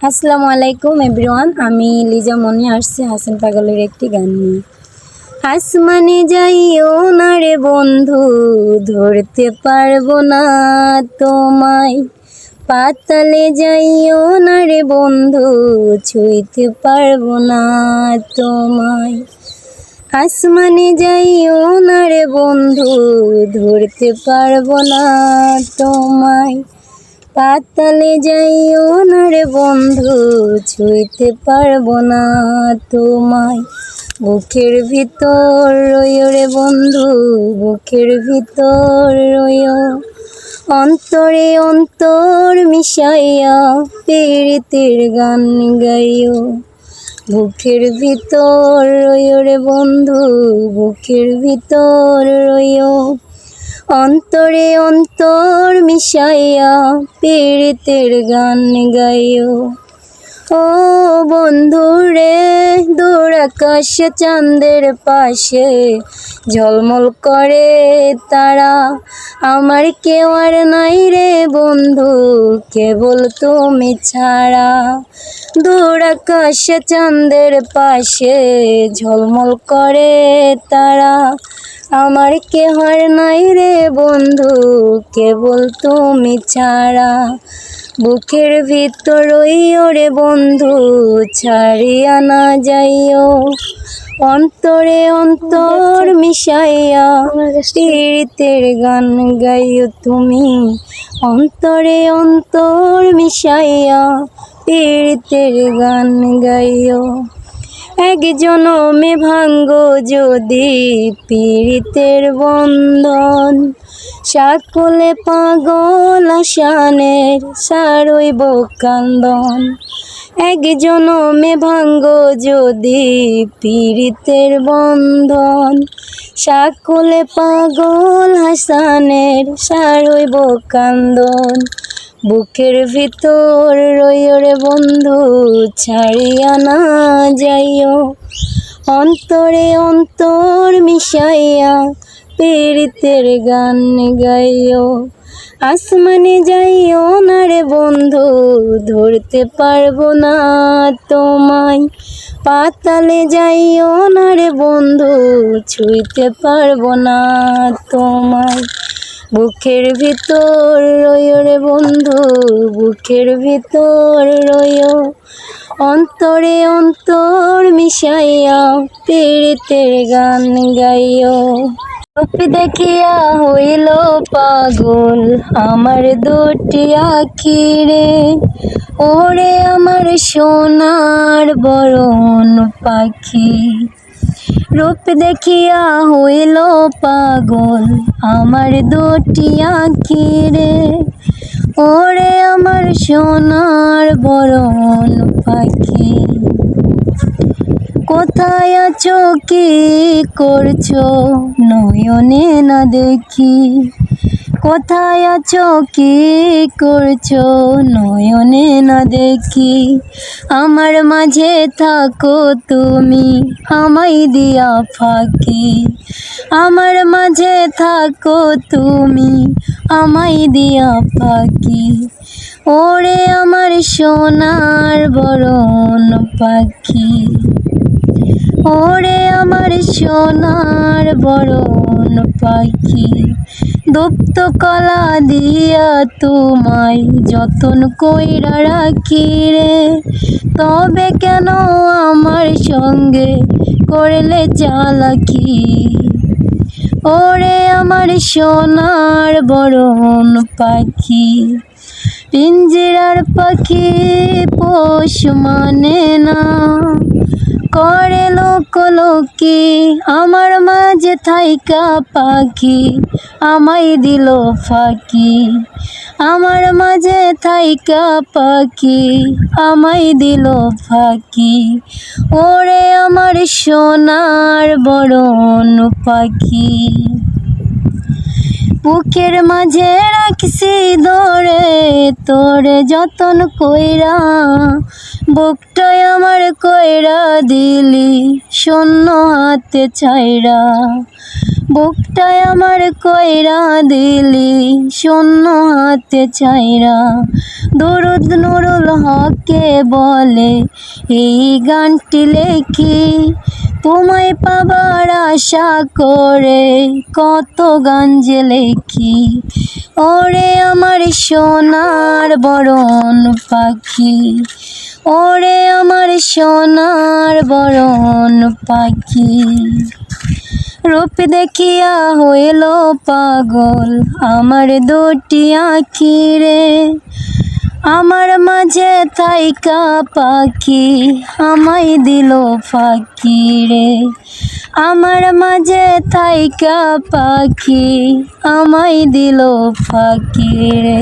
আসসালামু আলাইকুম এভরিওয়ান। আমি লিজা মনি আসছি হাসান পাগলের একটি গান নিয়ে। আসমানে যাইও না রে বন্ধু, ধরতে পারবো না তোমায়। পাতালে যাইও না রে বন্ধু, ছুঁইতে পারবো না তোমায়। আসমানে যাইও না রে বন্ধু, ধরতে পারবো না তোমায়। পাতালে যাইও না রে বন্ধু, ছুঁইতে পারবো না তোমায়। বুকের ভিতর রইও রে বন্ধু, বুকের ভিতর রইও। অন্তরে অন্তর মিশাইয়া পীড়িতের গান গাইও। বুকের ভিতর রইও রে বন্ধু, বুকের ভিতর রইও। অন্তরে অন্তর মিশাইয়া পীড়িতের গান গাইও। ও বন্ধু রে, দূর আকাশে চাঁদের পাশে ঝলমল করে তারা। আমার কেউ আর নাই রে বন্ধু, কেবল তুমি ছাড়া। দূর আকাশে চাঁদের পাশে ঝলমল করে তারা। আমার কেহ আর নাই রে বন্ধু, কেবল তুমি ছাড়া। বুকের ভিতর রইও রে বন্ধু, ছাড়িয়া না যাইও। অন্তরে অন্তর মিশাইয়া পীড়িতের গান গাইও তুমি। অন্তরে অন্তর মিশাইয়া পীড়িতের গান গাইও। এক জনমে ভাঙ্গো যদি পীড়িতের বন্ধন, সকলে পাগল আসানের সারইব কান্দন। এক জনমে ভাঙ্গো যদি পীড়িতের বন্ধন, সকলে পাগল হাসানের সারইব কান্দন। বুকের ভিতর রইও রে বন্ধু, ছাড়িয়া না যাইও। অন্তরে অন্তর মিশাইয়া পীড়িতের গান গাইও। আসমানে যাইও না রে বন্ধু, ধরতে পারবো না তোমায়। পাতালে যাইও না রে বন্ধু, ছুঁইতে পারবো না তোমায়। বুকের ভিতর রইও রে বন্ধু, বুকের ভিতর রইও। অন্তরে অন্তর মিশাইয়া পীড়িতের গান গাইও। রূপ দেখিয়া হইল পাগল আমার দুটি আখি রে, ওরে আমার সোনার বরণ পাখি। রূপ দেখিয়া হইল পাগল আমার দুটি আখি রে, ওরে আমার সোনার বরণ পাখি। কোথায় আছো কি করছো নয়নে না দেখি, কোথায় আছো কি করছো নয়নে না দেখি। আমার মাঝে থাকো তুমি আমায় দিয়া ফাঁকি, আমার মাঝে থাকো তুমি আমায় দিয়া ফাঁকি। ওরে আমার সোনার বরণ পাখি, ওরে আমার সোনার বরণ পাখি। দুপ্ত কলা দিয়া তোমায় যতন কইরা রাখি রে, তবে কেন আমার সঙ্গে করলে চালাকি। ওরে আমার সোনার বরণ পাখি, পিঞ্জিরার পাখি পোষ মানে না, করে লোকলোকি। আমার মাঝে থাইকা পাখি আমায় দিল ফাঁকি, আমার মাঝে থাইকা পাখি আমায় দিল ফাঁকি। ওরে আমার সোনার বরণ পাখি, বুকের মাঝে রাখছি ধরে তোরে যতন কইরা। বুকটায় আমার কইরা দিলি শূন্য হাতে ছাইরা, বুকটায় আমার কইরা দিলি শূন্য হাতে চাইরা। দরুদ নুরুল হককে বলে এই গানটি লেখি, তোমায় পাবার আশা করে কত গান যে লেখি। ওরে আমার সোনার বরণ পাখি, ওরে আমার সোনার বরণ পাখি। রূপ দেখিয়া হইল পাগল আমার দুটি আঁখি রে। আমার মাঝে থাইকা পাখি আমায় দিল ফাঁকি রে। আমার মাঝে থাইকা পাখি আমায় দিল ফাঁকি রে।